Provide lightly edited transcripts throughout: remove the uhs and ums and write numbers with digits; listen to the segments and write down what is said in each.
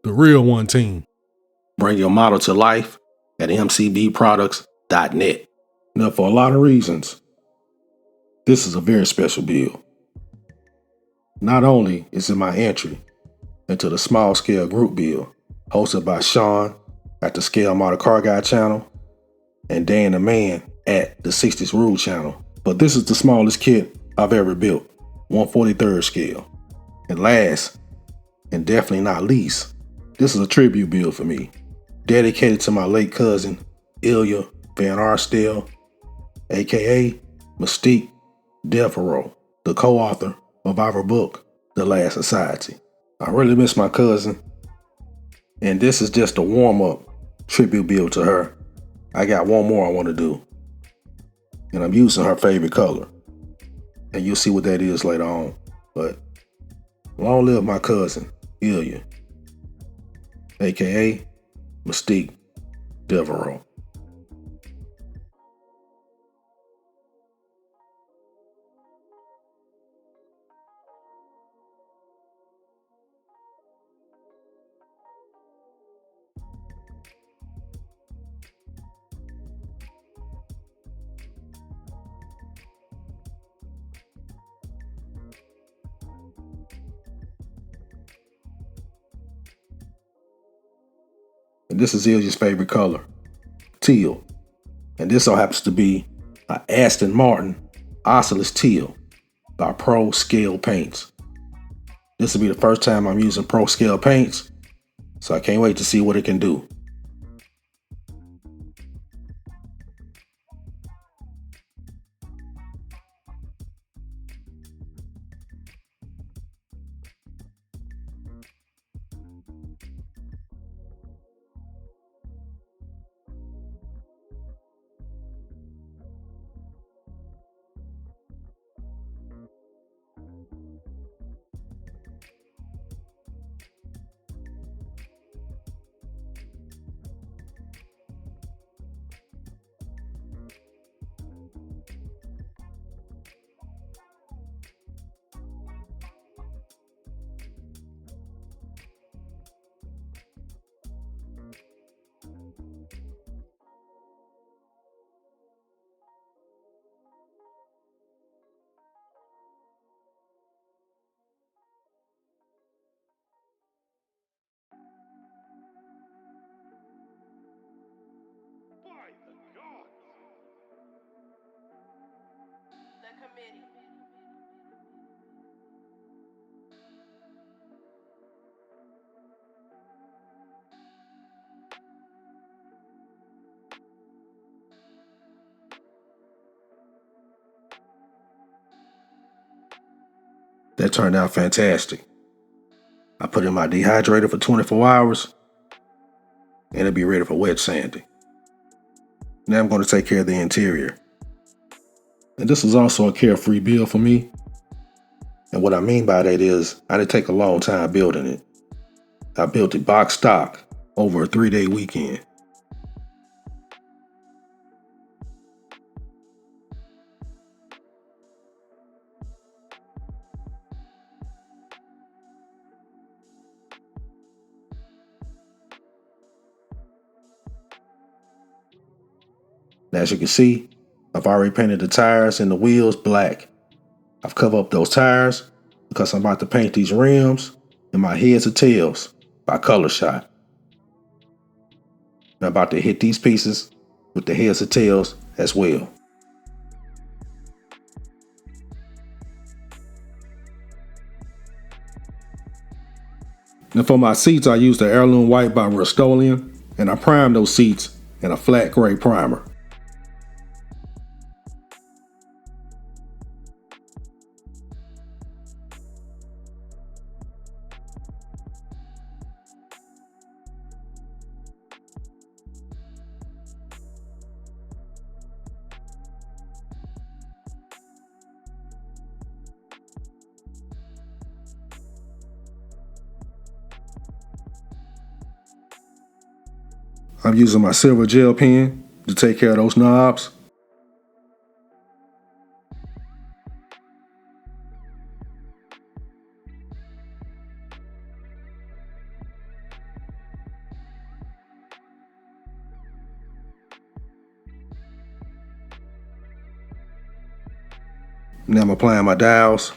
The Real One Team. Bring your model to life at mcbproducts.net. Now, for a lot of reasons, this is a very special build. Not only is it my entry into the small scale group build hosted by Sean at the Scale Model Car Guy channel and Dan the Man at the 60s Rule channel, but this is the smallest kit I've ever built, 1/43rd scale. And last, and definitely not least, this is a tribute build for me, dedicated to my late cousin, Ilya Van Arstel, aka Mystique Devereaux, the co-author of our book, The Last Society. I really miss my cousin, and this is just a warm-up tribute build to her. I got one more I want to do, and I'm using her favorite color, and you'll see what that is later on. But long live my cousin, Ilya, aka Mystique Devereaux. And this is Ilya's favorite color, teal. And this all happens to be an Aston Martin Oscillus Teal by Pro Scale Paints. This will be the first time I'm using Pro Scale Paints, so I can't wait to see what it can do. Committee. That turned out fantastic. I put in my dehydrator for 24 hours and it'll be ready for wet sanding. Now I'm going to take care of the interior. And this was also a carefree build for me. And what I mean by that is I didn't take a long time building it. I built it box stock over a 3-day weekend. Now, as you can see, I've already painted the tires and the wheels black. I've covered up those tires because I'm about to paint these rims and my heads or tails by color shot. I'm about to hit these pieces with the heads or tails as well. Now for my seats, I used the Heirloom White by Rust-Oleum, and I primed those seats in a flat gray primer. I'm using my silver gel pen to take care of those knobs. Now I'm applying my dials.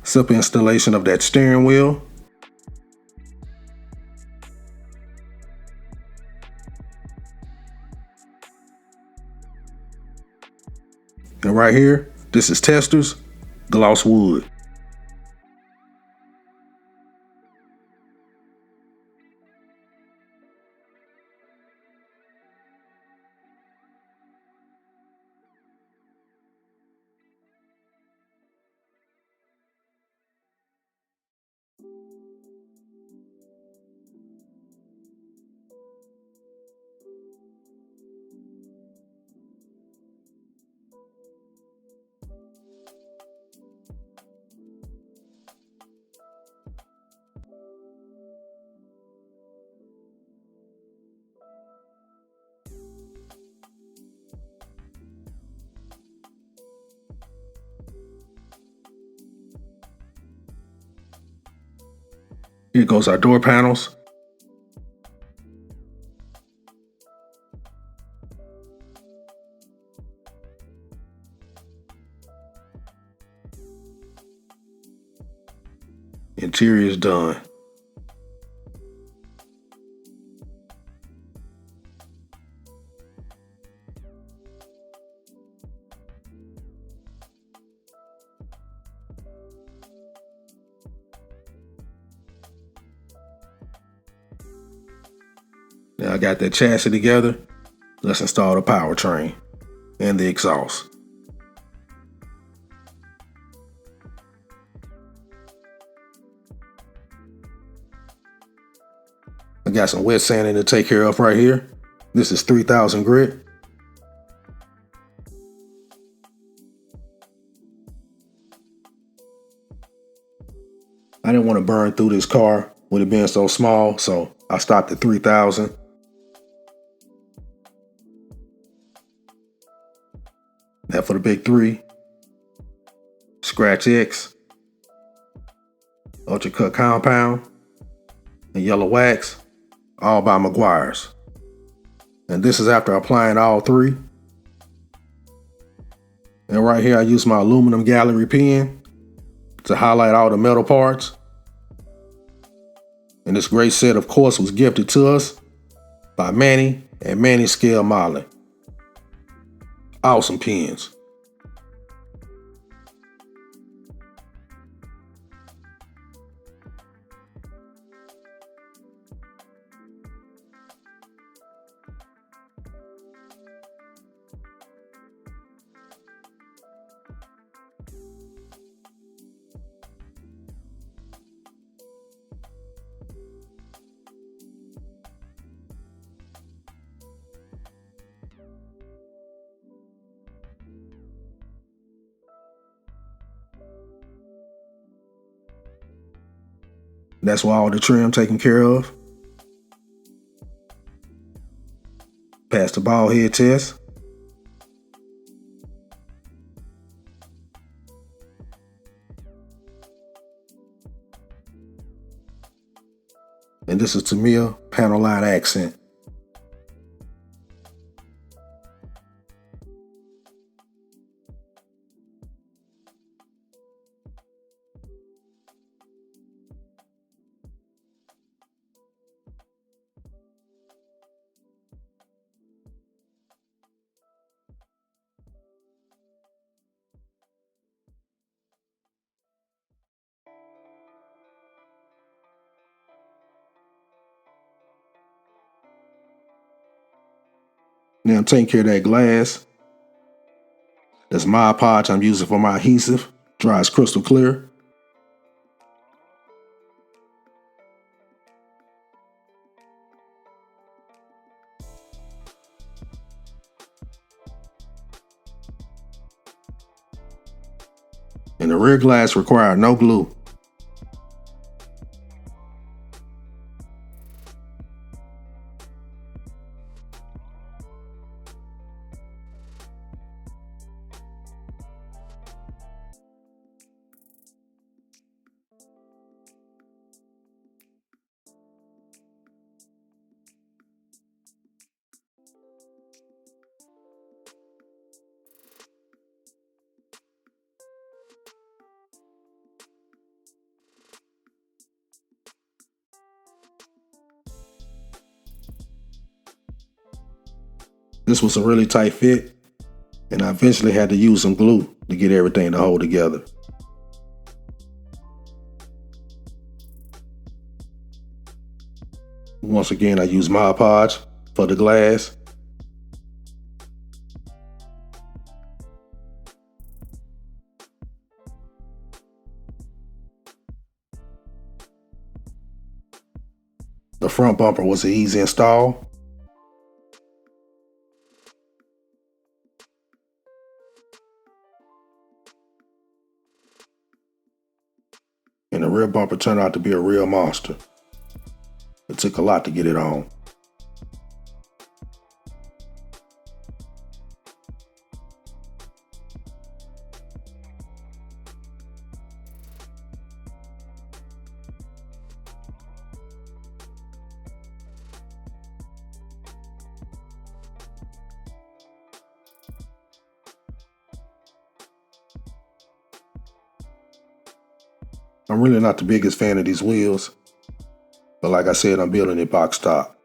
Simple installation of that steering wheel. And right here, this is testers, gloss wood. Here goes our door panels. Interior is done. Now I got that chassis together. Let's install the powertrain and the exhaust. I got some wet sanding to take care of right here. This is 3000 grit. I didn't want to burn through this car with it being so small, so I stopped at 3000. Now for the big three: Scratch X, Ultra Cut Compound, and Yellow Wax, all by Meguiar's. And this is after applying all three. And right here I use my aluminum gallery pen to highlight all the metal parts. And this great set, of course, was gifted to us by Manny and Manny Scale Modeling. Awesome pens. That's why all the trim taken care of. Passed the ball head test. And this is Tamiya panel line accent. Now I'm taking care of that glass. That's Mod Podge I'm using for my adhesive. Dries crystal clear. And the rear glass required no glue. This was a really tight fit, and I eventually had to use some glue to get everything to hold together. Once again, I use Mod Podge for the glass. The front bumper was an easy install. And the rear bumper turned out to be a real monster. It took a lot to get it on. I'm really not the biggest fan of these wheels, but like I said, I'm building it box stock.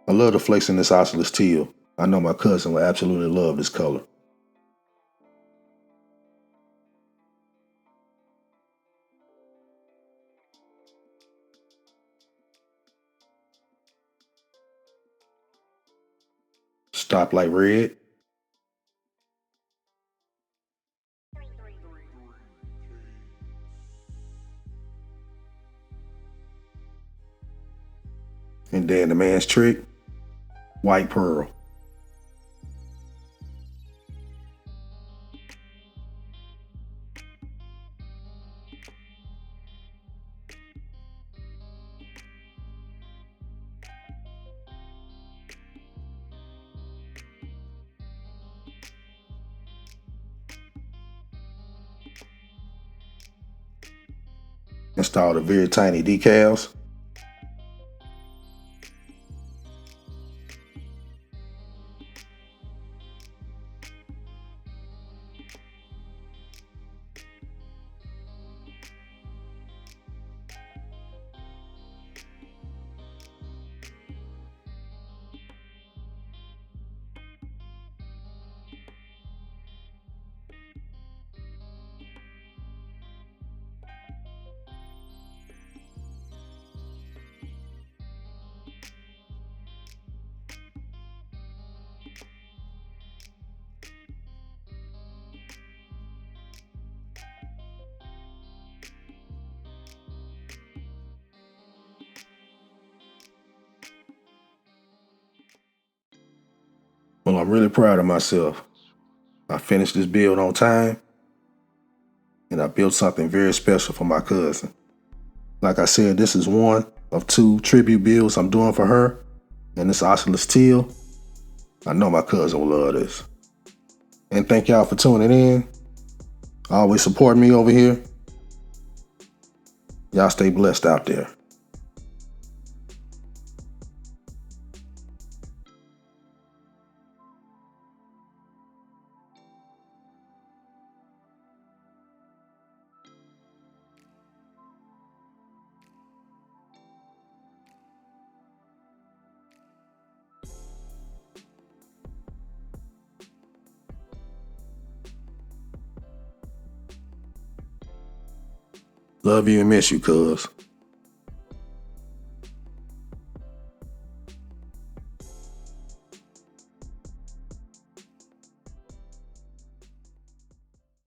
I love the flakes in this oscillus teal. I know my cousin will absolutely love this color. Stoplight red. And then the man's trick, white pearl. Install the very tiny decals. Well, I'm really proud of myself. I finished this build on time, and I built something very special for my cousin. Like I said, this is one of 2 tribute builds I'm doing for her, and this oscillus teal. I know my cousin will love this. And thank y'all for tuning in. Always support me over here. Y'all stay blessed out there. Love you and miss you, cuz.